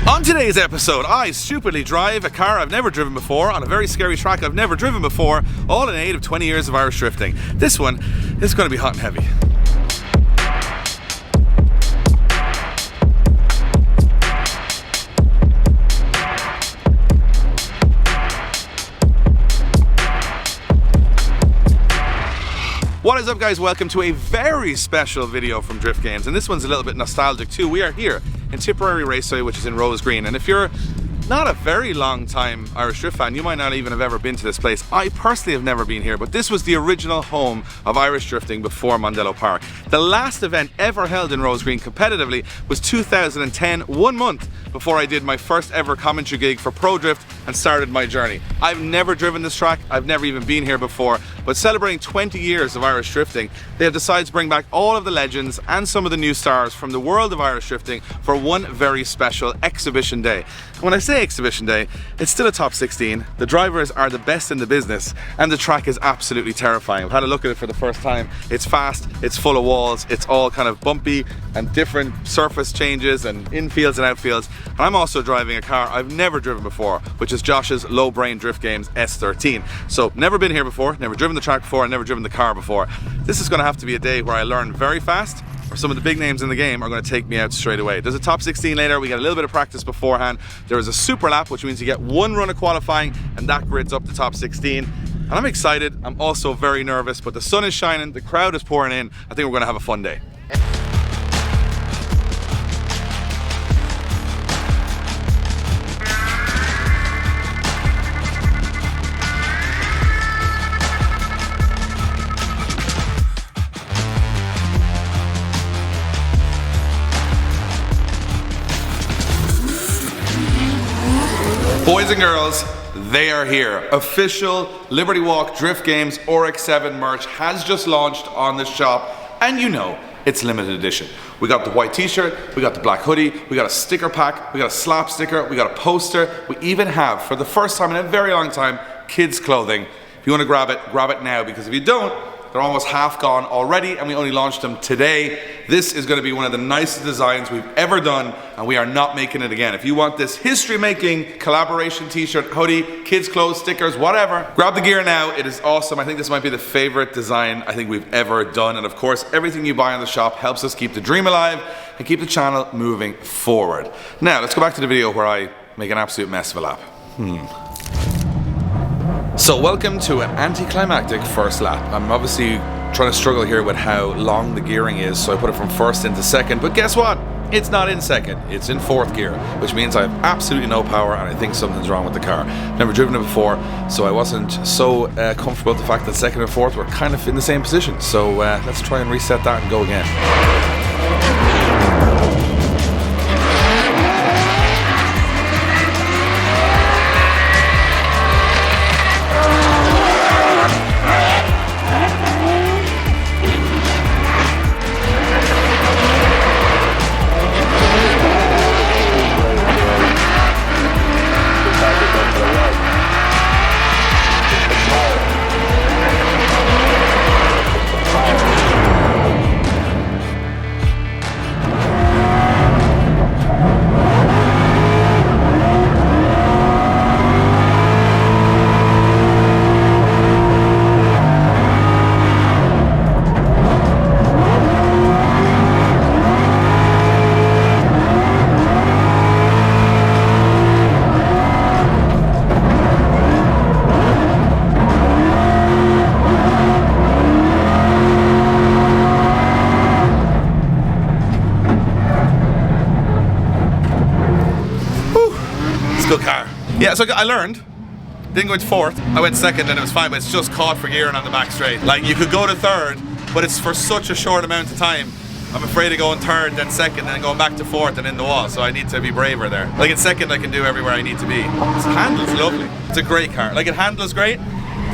On today's episode, I stupidly drive a car I've never driven before on a very scary track I've never driven before, all in aid of 20 years of Irish drifting. This one is going to be hot and heavy. What is up, guys? Welcome to a very special video from Drift Games, and this one's a little bit nostalgic too. We are here in Tipperary Raceway, which is in Rosegreen, and if you're not a very long time Irish Drift fan, you might not even have ever been to this place. I personally have never been here, but this was the original home of Irish drifting before Mondello Park. The last event ever held in Rosegreen competitively was 2010, 1 month before I did my first ever commentary gig for Pro Drift and started my journey. I've never driven this track, I've never even been here before, but celebrating 20 years of Irish drifting, they have decided to bring back all of the legends and some of the new stars from the world of Irish drifting for one very special exhibition day. And when I say exhibition day, it's still a top 16, the drivers are the best in the business, and the track is absolutely terrifying. I've had a look at it for the first time. It's fast, it's full of walls, it's all kind of bumpy and different surface changes and infields and outfields. And I'm also driving a car I've never driven before, which is Josh's Low Brain Drift Games S13. So never been here before, never driven the track before, and never driven the car before. This is going to have to be a day where I learn very fast, or some of the big names in the game are going to take me out straight away. There's a top 16 later, we get a little bit of practice beforehand. There is a super lap, which means you get one run of qualifying, and that grids up the top 16. And I'm excited, I'm also very nervous, but the sun is shining, the crowd is pouring in. I think we're going to have a fun day. Boys and girls, they are here. Official Liberty Walk Drift Games Oryx 7 merch has just launched on the shop, and you know, it's limited edition. We got the white t-shirt, we got the black hoodie, we got a sticker pack, we got a slap sticker, we got a poster, we even have, for the first time in a very long time, kids clothing. If you want to grab it now, because if you don't, they're almost half gone already, and we only launched them today. This is going to be one of the nicest designs we've ever done, and we are not making it again. If you want this history-making collaboration t-shirt, hoodie, kids' clothes, stickers, whatever, grab the gear now. It is awesome. I think this might be the favorite design I think we've ever done, and of course, everything you buy in the shop helps us keep the dream alive and keep the channel moving forward. Now, let's go back to the video where I make an absolute mess of a lap. So welcome to an anticlimactic first lap. I'm obviously trying to struggle here with how long the gearing is, so I put it from first into second, but guess what? It's not in second, it's in fourth gear, which means I have absolutely no power, and I think something's wrong with the car. Never driven it before, so I wasn't so comfortable with the fact that second and fourth were kind of in the same position. So let's try and reset that and go again. Good car. Yeah, so I learned. Didn't go into fourth. I went second and it was fine, but it's just caught for gearing on the back straight. Like, you could go to third, but it's for such a short amount of time. I'm afraid of going third, then second, then going back to fourth and in the wall, so I need to be braver there. Like, in second, I can do everywhere I need to be. This handle's lovely. It's a great car. Like, it handles great.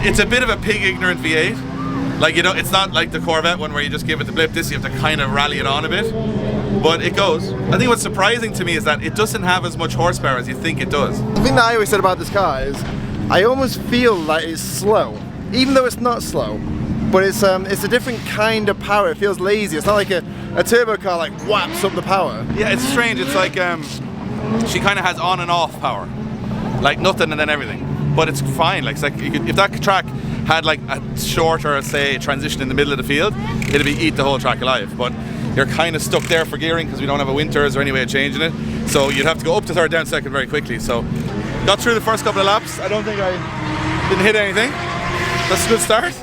It's a bit of a pig-ignorant V8. Like, you know, it's not like the Corvette one where you just give it the blip. This, you have to kind of rally it on a bit. But it goes. I think what's surprising to me is that it doesn't have as much horsepower as you think it does. The thing that I always said about this car is I almost feel like it's slow, even though it's not slow. But it's a different kind of power. It feels lazy. It's not like a turbo car like whaps up the power. Yeah, it's strange. It's like she kind of has on and off power, like nothing and then everything. But it's fine. Like, if that track had like a shorter, say, transition in the middle of the field, it'd be eat the whole track alive. But you're kind of stuck there for gearing because we don't have a winters or any way of changing it. So you'd have to go up to third, down second very quickly. So got through the first couple of laps. I don't think I didn't hit anything. That's a good start.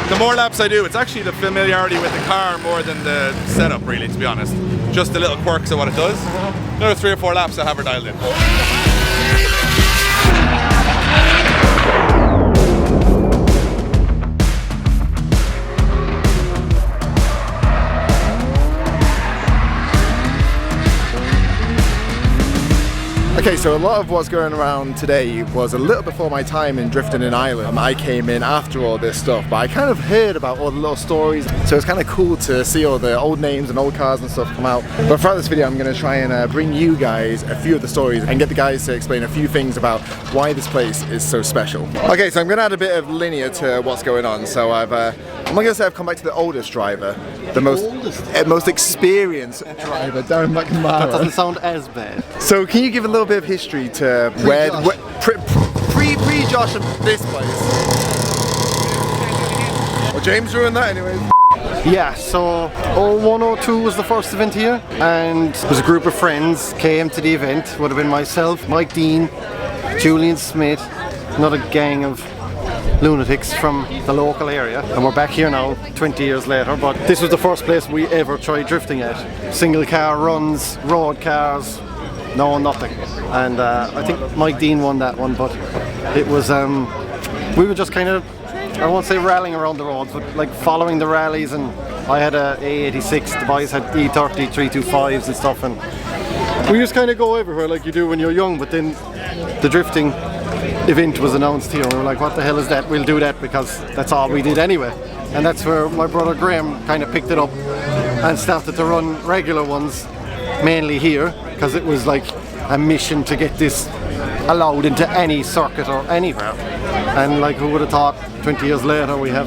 The more laps I do, it's actually the familiarity with the car more than the setup, really, to be honest. Just the little quirks of what it does. Another 3 or 4 laps I have her dialed in. Okay, so a lot of what's going around today was a little before my time in drifting in Ireland. I came in after all this stuff, but I kind of heard about all the little stories, so it's kind of cool to see all the old names and old cars and stuff come out. But throughout this video I'm going to try and bring you guys a few of the stories and get the guys to explain a few things about why this place is so special. Okay, so I'm going to add a bit of linear to what's going on. So I'm not going to say I've come back to the oldest driver, the most experienced driver, Darren McNamara. That doesn't sound as bad. So can you give a little bit of history to pre-Josh and this place? Well, James ruined that anyways. Yeah, so 0102 was the first event here, and it was a group of friends came to the event. Would have been myself, Mike Deane, Julian Smith, another gang of lunatics from the local area, and we're back here now 20 years later. But this was the first place we ever tried drifting at. Single car runs, road cars, no nothing. And I think Mike Deane won that one, but it was we were just kind of, I won't say rallying around the roads, but like following the rallies. And I had a A86, the boys had E30 325s and stuff, and we just kind of go everywhere like you do when you're young. But then the drifting event was announced here and we were like, what the hell is that? We'll do that because that's all we did anyway. And that's where my brother Graham kind of picked it up and started to run regular ones, mainly here, because it was like a mission to get this allowed into any circuit or anywhere. And like, who would have thought 20 years later we have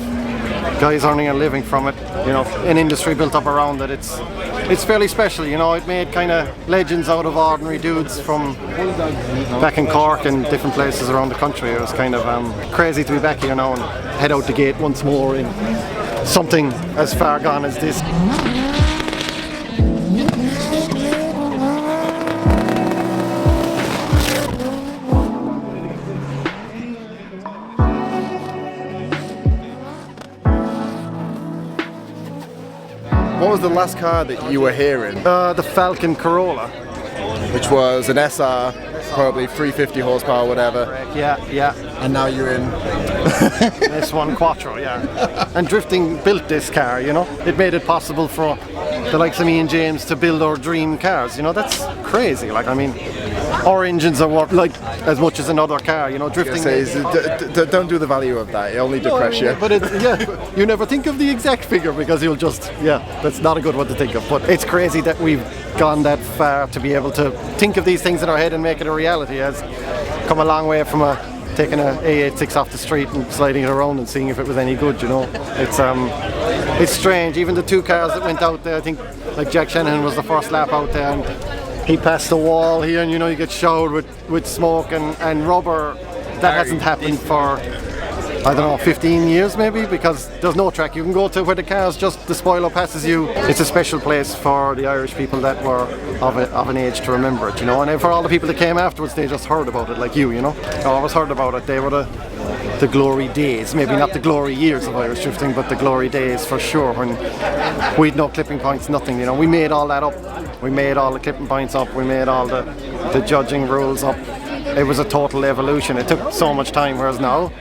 guys earning a living from it, you know, an industry built up around it. It's fairly special, you know. It made kind of legends out of ordinary dudes from back in Cork and different places around the country. It was kind of crazy to be back here now and head out the gate once more in something as far gone as this. What was the last car that you were hearing? The Falcon Corolla. Which was an SR, probably 350 horsepower, whatever. Yeah. And now you're in this one Quattro, yeah. And drifting built this car, you know. It made it possible for the likes of me and James to build our dream cars, you know. That's crazy. Like, I mean, our engines are worth like as much as another car, you know. Drifting. Don't do the value of that. It only depress you. But you never think of the exact figure because you'll just, that's not a good one to think of. But it's crazy that we've gone that far to be able to think of these things in our head and make it a reality. Has come a long way from taking a A86 off the street and sliding it around and seeing if it was any good, you know. It's strange. Even the 2 cars that went out there, I think like Jack Shanahan was the first lap out there and he passed the wall here, and you know, you get showered with smoke and rubber. That hasn't happened for, I don't know, 15 years maybe, because there's no track. You can go to where the cars just, the spoiler passes you. It's a special place for the Irish people that were of an age to remember it, you know. And for all the people that came afterwards, they just heard about it like you know. I always heard about it. They were the glory days, maybe not the glory years of Irish drifting, but the glory days for sure, when we'd no clipping points, nothing, you know. We made all that up. We made all the clipping points up. We made all the judging rules up. It was a total evolution. It took so much time, whereas now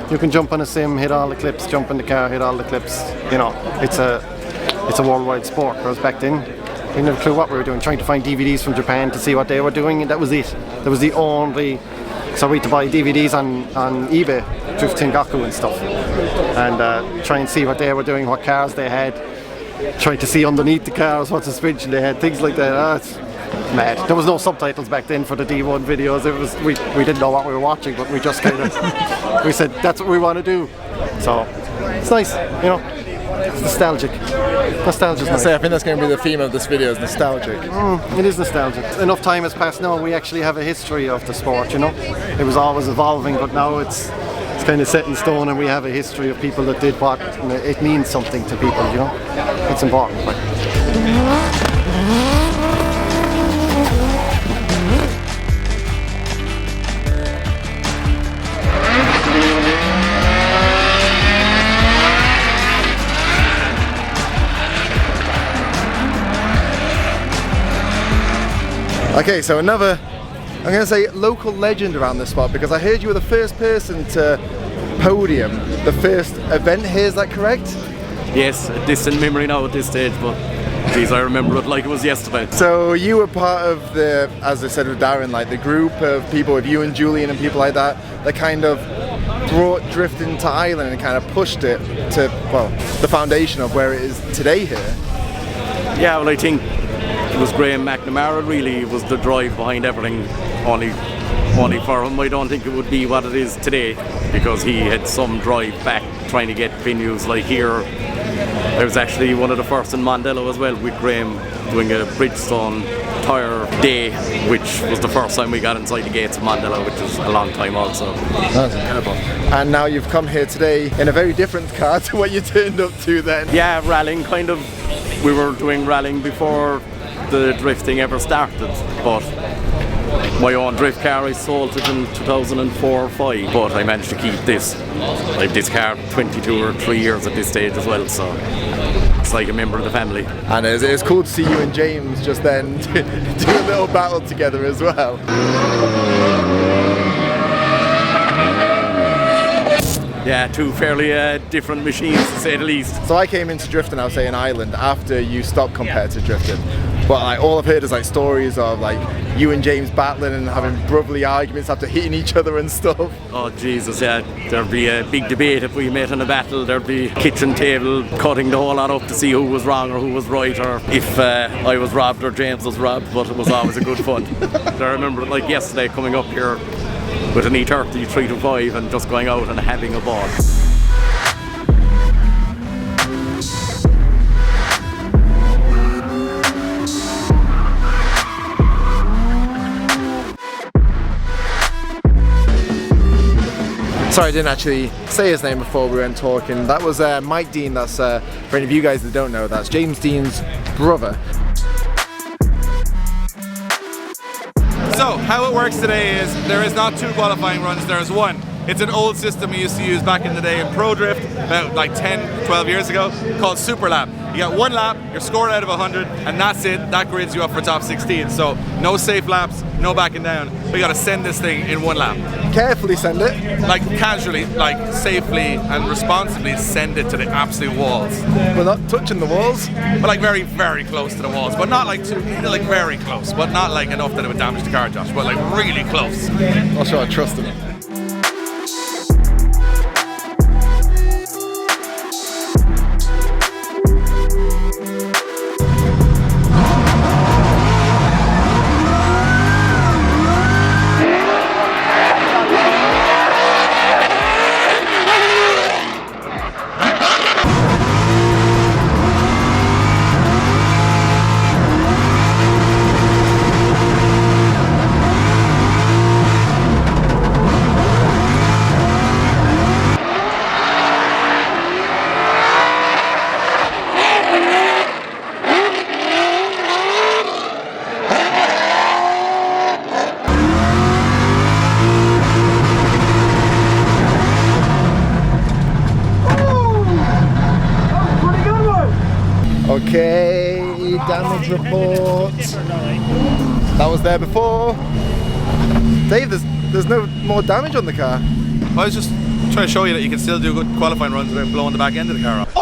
you can jump on a sim, hit all the clips, jump in the car, hit all the clips. You know, it's a worldwide sport. Whereas back then, we didn't have a clue what we were doing. Trying to find DVDs from Japan to see what they were doing, and that was it. That was the only. So we had to buy DVDs on eBay, Drift Tengaku and stuff, and try and see what they were doing, what cars they had. Try to see underneath the cars what suspension they had, things like that. It's mad. There was no subtitles back then for the D1 videos. It was we didn't know what we were watching, but we just kind of we said that's what we want to do. So it's nice, you know. It's nostalgic. Nostalgia's nice. I think that's going to be the theme of this video, is nostalgic. It is nostalgic. Enough time has passed now, we actually have a history of the sport, you know. It was always evolving, but now it's kind of set in stone, and we have a history of people that did what, and it means something to people, you know. It's important. Okay, so another, I'm going to say, local legend around this spot, because I heard you were the first person to podium the first event here, is that correct? Yes, a distant memory now at this stage, but geez, I remember it like it was yesterday. So you were part of the, as I said with Darren, like the group of people with you and Julian and people like that kind of brought drifting to Ireland and kind of pushed it to, well, the foundation of where it is today here. Yeah, well, I think it was Darren McNamara really was the drive behind everything. Only for him, I don't think it would be what it is today, because he had some drive back trying to get venues like here. I was actually one of the first in Mondello as well with Graham doing a Bridgestone tyre day, which was the first time we got inside the gates of Mondello, which is a long time also. That's incredible. And now you've come here today in a very different car to what you turned up to then. Yeah, rallying kind of. We were doing rallying before the drifting ever started, but my own drift car I sold it in 2004 or 5, but I managed to keep this. I have this car 22 or 3 years at this stage as well, so it's like a member of the family. And it's cool to see you and James just then do a little battle together as well. Yeah, two fairly different machines to say the least. So I came into drifting, I'll say, in Ireland after you stopped competitive drifting. But like, all I've heard is like stories of like you and James battling and having brotherly arguments after hitting each other and stuff. Oh Jesus, yeah, there'd be a big debate if we met in a battle. There'd be kitchen table cutting the whole lot up to see who was wrong or who was right, or if I was robbed or James was robbed, but it was always a good fun. I remember it like yesterday, coming up here with an E30 325 and just going out and having a ball. Sorry, I didn't actually say his name before we went talking. That was Mike Deane. That's, for any of you guys that don't know, that's James Deane's brother. So, how it works today is there is not 2 qualifying runs, there is 1. It's an old system we used to use back in the day in Pro Drift, about like 10, 12 years ago, called Super Lap. You got 1 lap, you're scored out of 100, and that's it. That grids you up for top 16. So, no safe laps, no backing down. We gotta send this thing in 1 lap. Carefully send it. Like casually, like safely and responsibly send it to the absolute walls. We're not touching the walls. But like very, very close to the walls. But not like too, like very close. But not like enough that it would damage the car, Josh. But like really close. Not sure I trust him. Okay, damage report. That was there before. Dave, there's no more damage on the car. I was just trying to show you that you can still do good qualifying runs without blowing the back end of the car off.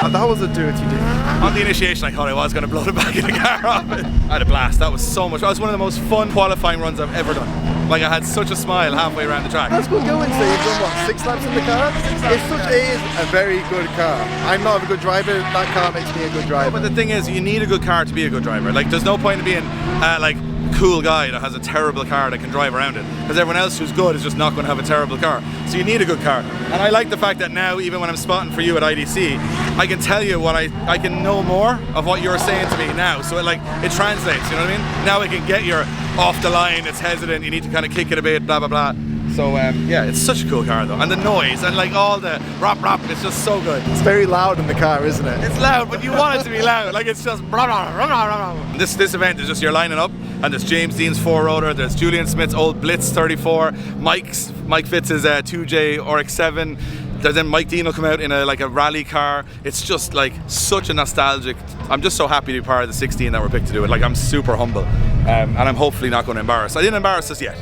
And that was a dirty dig. On the initiation I thought I was going to blow the back of the car off. I had a blast, that was so much. That was one of the most fun qualifying runs I've ever done. Like I had such a smile halfway around the track. That's good going, so you've done what, 6 laps in the car? It is a very good car. I'm not a good driver, that car makes me a good driver. But the thing is, you need a good car to be a good driver. Like there's no point in being like cool guy that has a terrible car that can drive around it, because everyone else who's good is just not going to have a terrible car. So you need a good car. And I like the fact that now, even when I'm spotting for you at IDC, I can tell you what I can know more of what you're saying to me now, so it translates, you know what I mean? Now I can get your off the line, it's hesitant, you need to kind of kick it a bit, blah blah blah. So yeah, it's such a cool car though, and the noise and like all the rop, it's just so good. It's very loud in the car, isn't it? It's loud, but you want it to be loud. Like it's just blah, blah, blah, blah, blah. This event is just you're lining up, and there's James Deane's 4-rotor, there's Julian Smith's old Blitz 34, Mike Fitz's 2J RX-7. Then Mike Deane will come out in a rally car. It's just like such a nostalgic. I'm just so happy to be part of the 16 that we're picked to do it. Like, I'm super humble, and I'm hopefully not going to embarrass. I didn't embarrass us yet.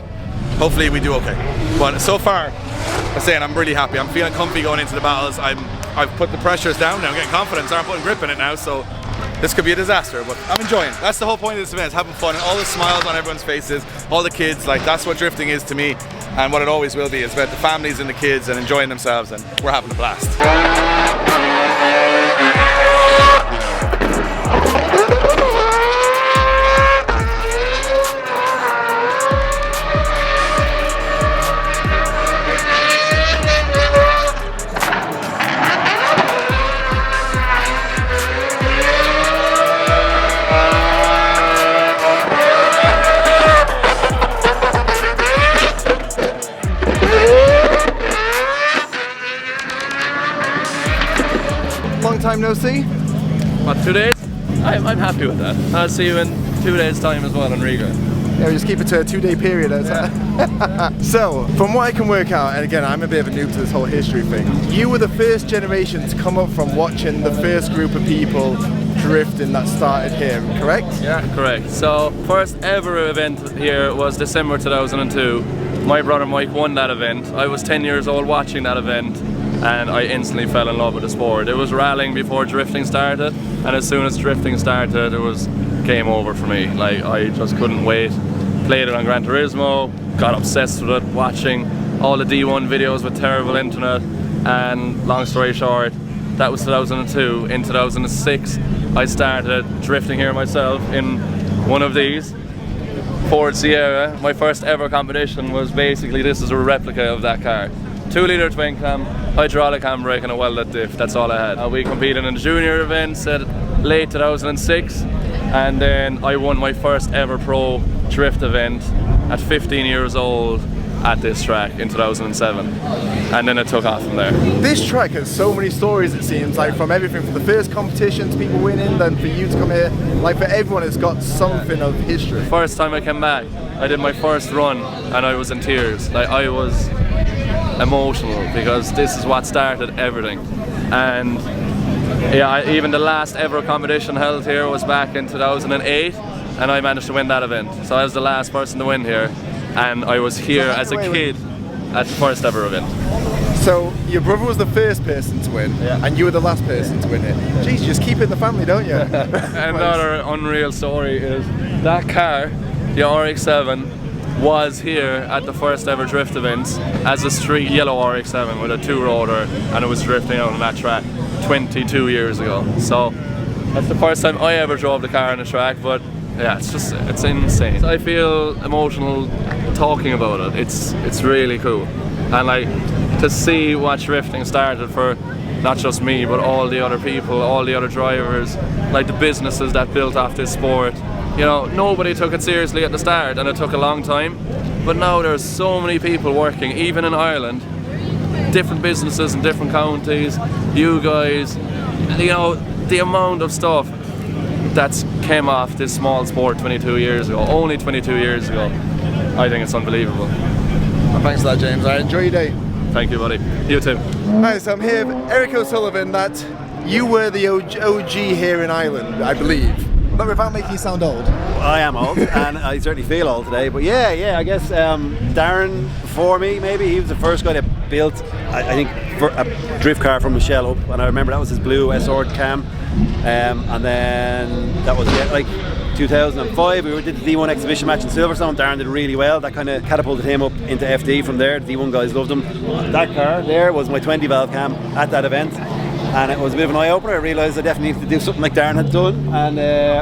Hopefully we do okay. But so far, I'm saying I'm really happy. I'm feeling comfy going into the battles. I've put the pressures down now. I'm getting confidence. I'm putting grip in it now. So this could be a disaster, but I'm enjoying. That's the whole point of this event, is having fun, and all the smiles on everyone's faces, all the kids. Like, that's what drifting is to me, and what it always will be. It's about the families and the kids and enjoying themselves, and we're having a blast. Long time no see? What, 2 days? I'm happy with that. I'll see you in 2 days' time as well in Riga. Yeah, we just keep it to a 2-day period. So, from what I can work out, and again, I'm a bit of a noob to this whole history thing, you were the first generation to come up from watching the first group of people drifting that started here, correct? Yeah, correct. So, first ever event here was December 2002. My brother Mike won that event. I was 10 years old watching that event, and I instantly fell in love with the sport. It was rallying before drifting started, and as soon as drifting started, it was game over for me. Like, I just couldn't wait. Played it on Gran Turismo, got obsessed with it, watching all the D1 videos with terrible internet, and long story short, that was 2002. In 2006, I started drifting here myself in one of these, Ford Sierra. My first ever competition was basically, this is a replica of that car. 2-litre twin cam, hydraulic handbrake and a welded diff, that's all I had. We competed in the junior events at late 2006, and then I won my first ever pro drift event at 15 years old at this track in 2007, and then it took off from there. This track has so many stories, it seems, like from everything from the first competitions, people winning, then for you to come here, like for everyone it's got something of history. First time I came back, I did my first run and I was in tears. Like, I was emotional because this is what started everything. And yeah, even the last ever competition held here was back in 2008, and I managed to win that event. So I was the last person to win here, and I was here as a kid at the first ever event. So your brother was the first person to win, and you were the last person to win it. Jeez, you just keep it in the family, don't you? Another unreal story is that car, the RX-7, was here at the first ever drift events as a street yellow RX-7 with a 2-rotor, and it was drifting out on that track 22 years ago. So that's the first time I ever drove the car on the track, but yeah, it's insane. I feel emotional talking about it. It's really cool, and like to see what drifting started for not just me but all the other people, all the other drivers, like the businesses that built off this sport. You know, nobody took it seriously at the start, and it took a long time, but now there's so many people working, even in Ireland, different businesses in different counties, you guys, you know, the amount of stuff that's came off this small sport 22 years ago, only 22 years ago. I think it's unbelievable. Well, thanks for that, James. All right, enjoy your day. Thank you, buddy. You too. Hi, so I'm here with Eric O'Sullivan. That you were the OG here in Ireland, I believe. But without making you sound old. I am old, and I certainly feel old today. But yeah, I guess Darren before me, maybe he was the first guy that built, I think, for a drift car from Michelle up, and I remember that was his blue S13 cam, and then that was like 2005. We did the D1 exhibition match in Silverstone. Darren did really well. That kind of catapulted him up into FD from there. The D1 guys loved him. That car there was my 20 valve cam at that event. and it was a bit of an eye-opener. I realised I definitely needed to do something like Darren had done, and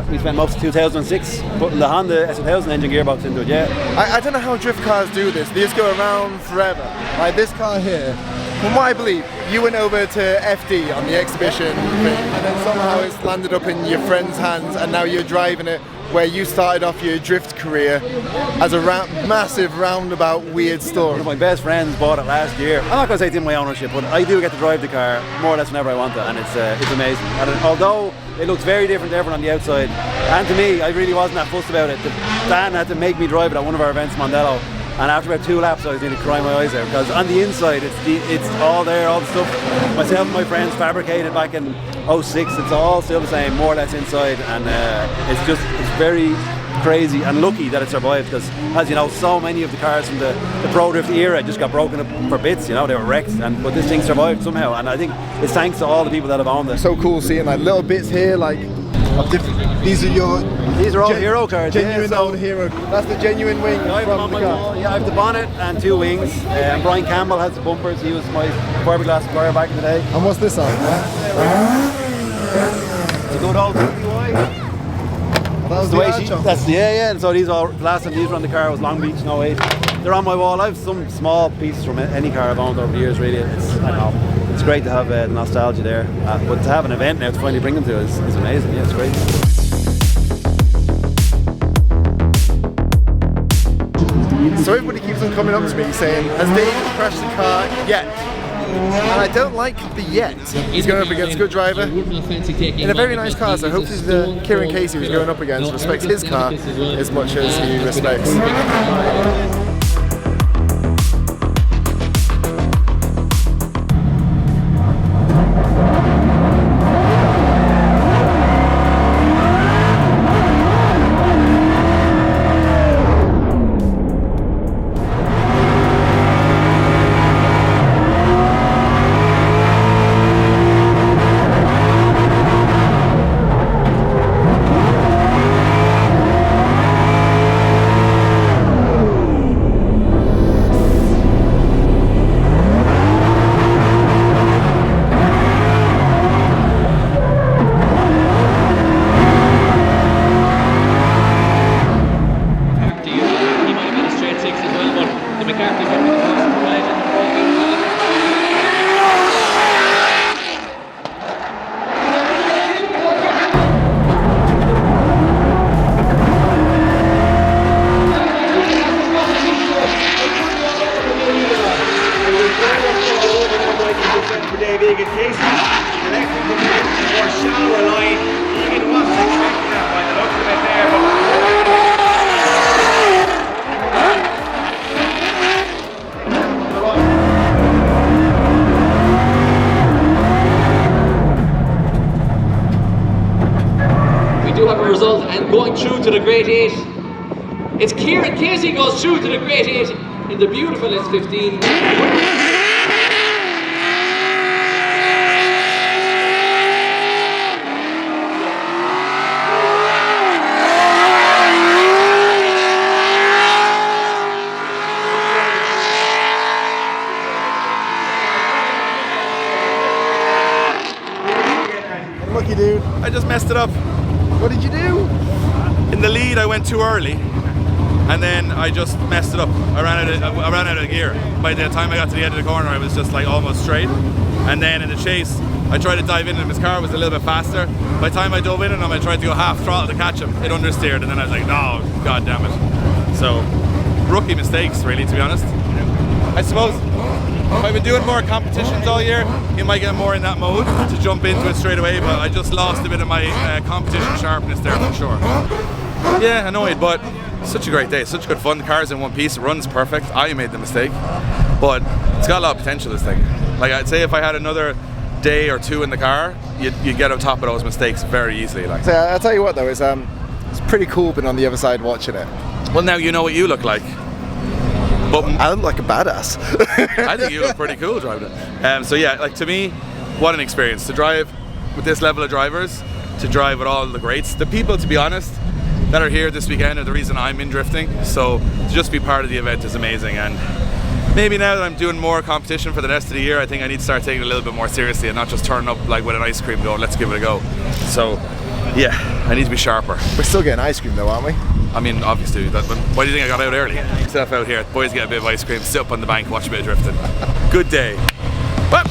we spent most of 2006 putting the Honda S1000 engine gearbox into it, yeah. I don't know how drift cars do this. They just go around forever. Like this car here, from what I believe, you went over to FD on the exhibition thing, and then somehow it's landed up in your friend's hands, and now you're driving it where you started off your drift career as a massive roundabout weird story. One of my best friends bought it last year. I'm not going to say it's in my ownership, but I do get to drive the car more or less whenever I want to, and it's amazing. And although it looks very different to everyone on the outside, and to me, I really wasn't that fussed about it. Dan had to make me drive it at one of our events, Mondello, and after about 2 laps I was nearly crying my eyes out, because on the inside it's all there, all the stuff myself and my friends fabricated back in 06. It's all still the same, more or less inside, and it's very crazy and lucky that it survived, because as you know, so many of the cars from the Pro Drift era just got broken up for bits, you know, they were wrecked, but this thing survived somehow, and I think it's thanks to all the people that have owned it. So cool seeing like little bits here, like of different. These are all hero cars, genuine old hero. That's the genuine wing I have from the car. Yeah, I have the bonnet and 2 wings. And Brian Campbell has the bumpers. He was my fiberglass supplier back in the day. And what's this on? It's a good old TPY. That's the way yeah. So these all last time these were on the car was Long Beach in 08. They're on my wall. I have some small pieces from any car I've owned over the years. Really, it's great to have the nostalgia there. But to have an event now to finally bring them to is amazing. Yeah, it's great. So everybody keeps on coming up to me saying, has Deane crashed the car yet? And I don't like the yet. He's going up against a good driver in a very nice car, so hopefully the Kieran Casey who's going up against respects his car as much as he respects. Result and going through to the Great 8. It's Kieran Casey goes through to the Great 8 in the beautiful S15. Lucky dude. I just messed it up. What did you do? In the lead I went too early, and then I just messed it up. I ran out of gear. By the time I got to the end of the corner I was just like almost straight, and then in the chase I tried to dive in and his car was a little bit faster. By the time I dove in on him I tried to go half throttle to catch him. It understeered, and then I was like, no, god damn it. So rookie mistakes really, to be honest. I suppose if I've been doing more competitions all year, you might get more in that mode to jump into it straight away, but I just lost a bit of my competition sharpness there for sure. Yeah, annoyed, but such a great day, such good fun. The car's in one piece, it runs perfect. I made the mistake, but it's got a lot of potential, this thing. Like I'd say if I had another day or 2 in the car, you'd get on top of those mistakes very easily. Like. So I'll tell you what though, it's pretty cool being on the other side watching it. Well, now you know what you look like. But I look like a badass. I think you look pretty cool driving it. So yeah, like to me, what an experience to drive with this level of drivers, to drive with all the greats. The people, to be honest, that are here this weekend are the reason I'm in drifting. So to just be part of the event is amazing, and maybe now that I'm doing more competition for the rest of the year, I think I need to start taking it a little bit more seriously and not just turning up like with an ice cream going, let's give it a go. So yeah, I need to be sharper. We're still getting ice cream though, aren't we? I mean, obviously, why do you think I got out early? Myself out here, the boys get a bit of ice cream, sit up on the bank, watch a bit of drifting. Good day. Whoop.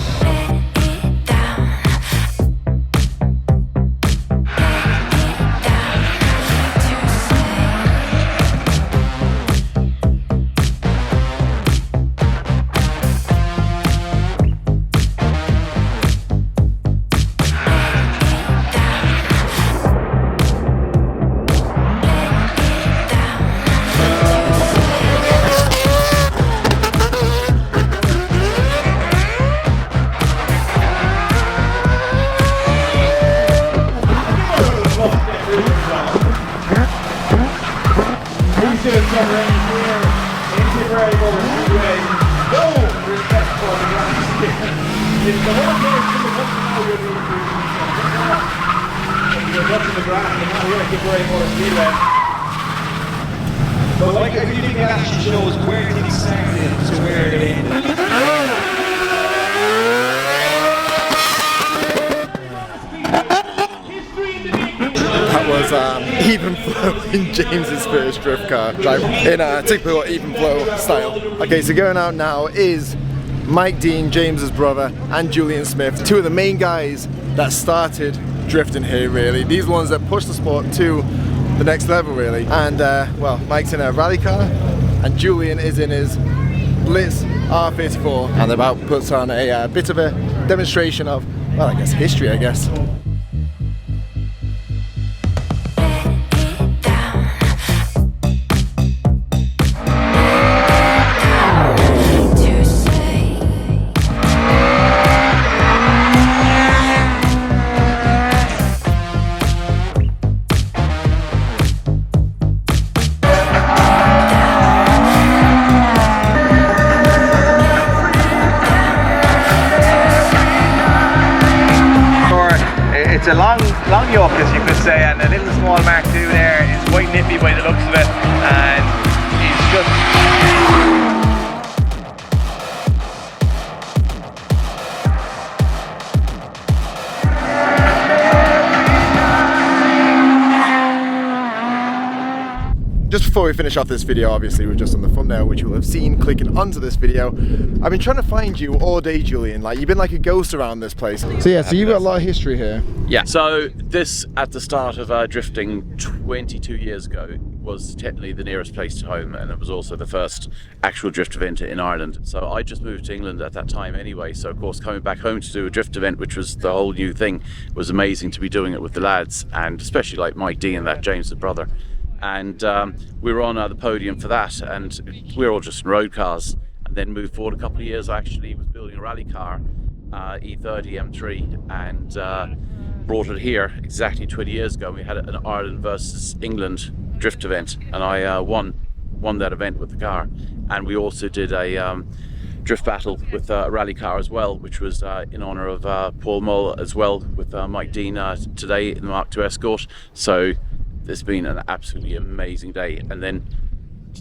But like, I really think it actually shows where things started to where it ended. That was even flow in James's first drift car, in a typical even flow style. Okay, so going out now is Mike Deane, James's brother, and Julian Smith, two of the main guys that started drifting here really. These ones that pushed the sport to the next level really. And well, Mike's in a rally car and Julian is in his Blitz R34, and they're about to put on a bit of a demonstration of, well, I guess history, I guess. It's a long yoke, as you could say, and a little small Mark II there is quite nippy by the looks of it, and he's just... Just before we finish off this video, obviously we're just on the thumbnail, which you'll have seen clicking onto this video. I've been trying to find you all day, Julian. Like, you've been like a ghost around this place. So yeah, so you've got a lot of history here. Yeah, so this, at the start of drifting 22 years ago, was technically the nearest place to home, and it was also the first actual drift event in Ireland. So I just moved to England at that time anyway, so of course coming back home to do a drift event, which was the whole new thing, was amazing to be doing it with the lads, and especially like Mike Deane, that James's brother. And we were on the podium for that, and we were all just in road cars. And then moved forward a couple of years, I actually was building a rally car, E30 M3, and brought it here exactly 20 years ago. We had an Ireland versus England drift event, and I won that event with the car. And we also did a drift battle with a rally car as well, which was in honour of Paul Mull as well, with Mike Deane today in the Mark II Escort. So it's been an absolutely amazing day. And then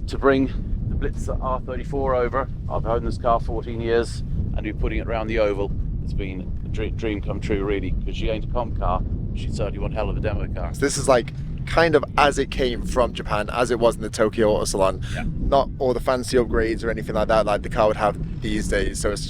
to bring the Blitz R34 over, I've owned this car 14 years and we're putting it around the oval. It's been a dream come true really, because she ain't a comp car, she's certainly one hell of a demo car. So this is like kind of as it came from Japan, as it was in the Tokyo Auto Salon. Yeah. Not all the fancy upgrades or anything like that like the car would have these days. So it's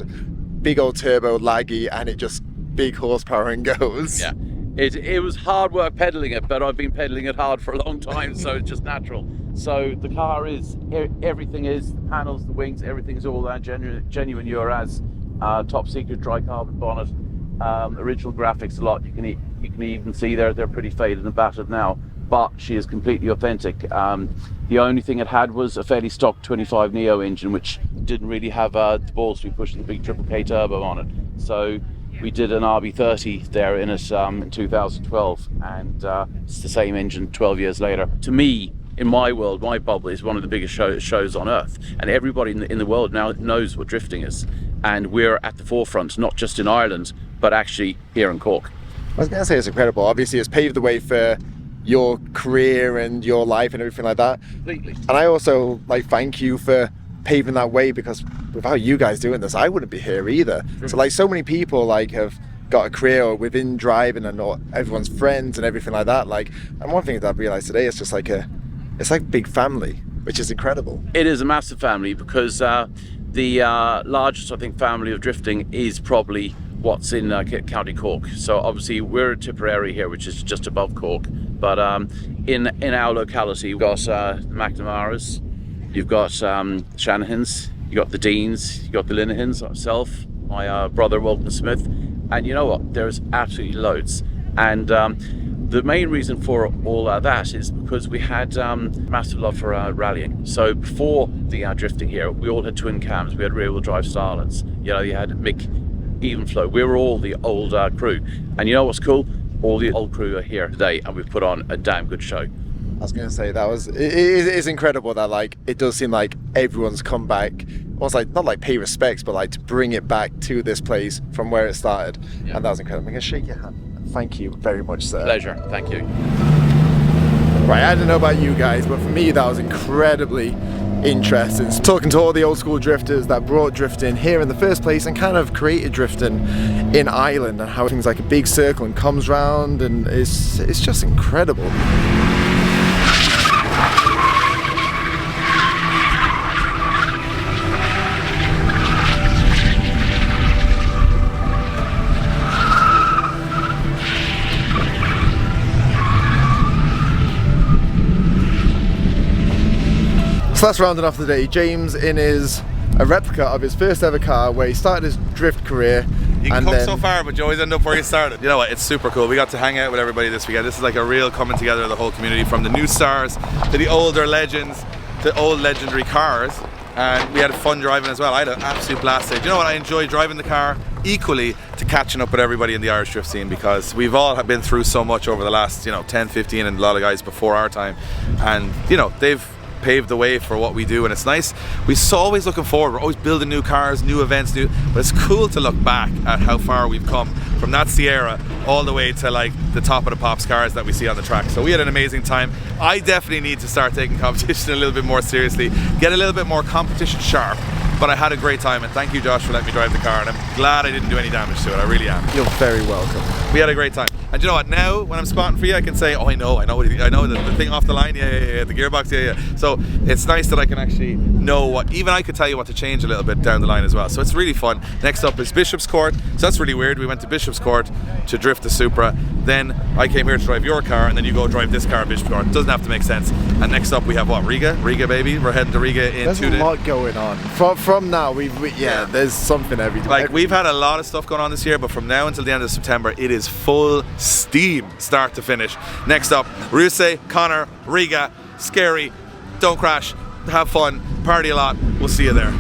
big old turbo, laggy, and it just big horsepower and goes. Yeah. It was hard work pedaling it, but I've been pedaling it hard for a long time, so it's just natural. So the car is, everything is, the panels, the wings, everything's all that genuine URAS, top secret dry carbon bonnet, original graphics a lot. You can even see they're pretty faded and battered now, but she is completely authentic. The only thing it had was a fairly stock 25 Neo engine, which didn't really have the balls to be pushing the big Triple K turbo on it. So we did an RB30 there in it in 2012, and it's the same engine 12 years later. To me, in my world, my bubble is one of the biggest shows on earth, and everybody in the world now knows what drifting is, and we're at the forefront, not just in Ireland, but actually here in Cork. I was going to say it's incredible. Obviously, it's paved the way for your career and your life and everything like that. Completely. And I also like thank you for paving that way, because without you guys doing this, I wouldn't be here either. So like so many people like have got a career within driving and everyone's friends and everything like that. Like, and one thing that I've realized today, it's just like it's like big family, which is incredible. It is a massive family, because the largest, I think, family of drifting is probably what's in County Cork. So obviously we're at Tipperary here, which is just above Cork, but in our locality we've got McNamara's, you've got Shanahans, you've got the Deanes, you've got the Linahans, myself, my brother Walton Smith, and you know what, there's absolutely loads. And the main reason for all that is because we had massive love for rallying. So before the drifting here, we all had twin cams, we had rear-wheel drive Starlets, you know, you had Mick, Evenflow, we were all the old crew. And you know what's cool? All the old crew are here today, and we've put on a damn good show. I was going to say, it's incredible that like it does seem like everyone's come back, almost like not like pay respects, but like to bring it back to this place from where it started. Yeah. And that was incredible. I'm going to shake your hand. Thank you very much, sir. Pleasure. Thank you. Right, I don't know about you guys, but for me that was incredibly interesting. Talking to all the old school drifters that brought drifting here in the first place and kind of created drifting in Ireland, and how things like a big circle and comes round, and it's just incredible. So that's rounding off the day. James in a replica of his first ever car, where he started his drift career. You can come so far, but you always end up where you started. You know what, it's super cool. We got to hang out with everybody this weekend. This is like a real coming together of the whole community, from the new stars to the older legends to old legendary cars. And we had fun driving as well. I had an absolute blast today. Do you know what, I enjoy driving the car equally to catching up with everybody in the Irish drift scene, because we've all been through so much over the last 10, 15, and a lot of guys before our time. And they've paved the way for what we do, and it's nice. We're always looking forward. We're always building new cars, new events, but it's cool to look back at how far we've come from that Sierra all the way to like the top of the pops cars that we see on the track. So we had an amazing time. I definitely need to start taking competition a little bit more seriously, get a little bit more competition sharp. But I had a great time, and thank you, Josh, for letting me drive the car, and I'm glad I didn't do any damage to it. I really am. You're very welcome. We had a great time. And you know what, now when I'm spotting for you, I can say, oh, I know the thing off the line, yeah, the gearbox, yeah. So it's nice that I can actually know what, even I could tell you what to change a little bit down the line as well. So it's really fun. Next up is Bishop's Court. So that's really weird. We went to Bishop's Court to drift the Supra. Then I came here to drive your car, and then you go drive this car at Bishop's Court. It doesn't have to make sense. And next up we have what, Riga, baby. We're heading to Riga in 2 days. There's a lot going on. From now, there's something every day. Like, we've had a lot of stuff going on this year, but from now until the end of September, it is full steam, start to finish. Next up, Ruse, Connor, Riga, scary, don't crash, have fun, party a lot. We'll see you there.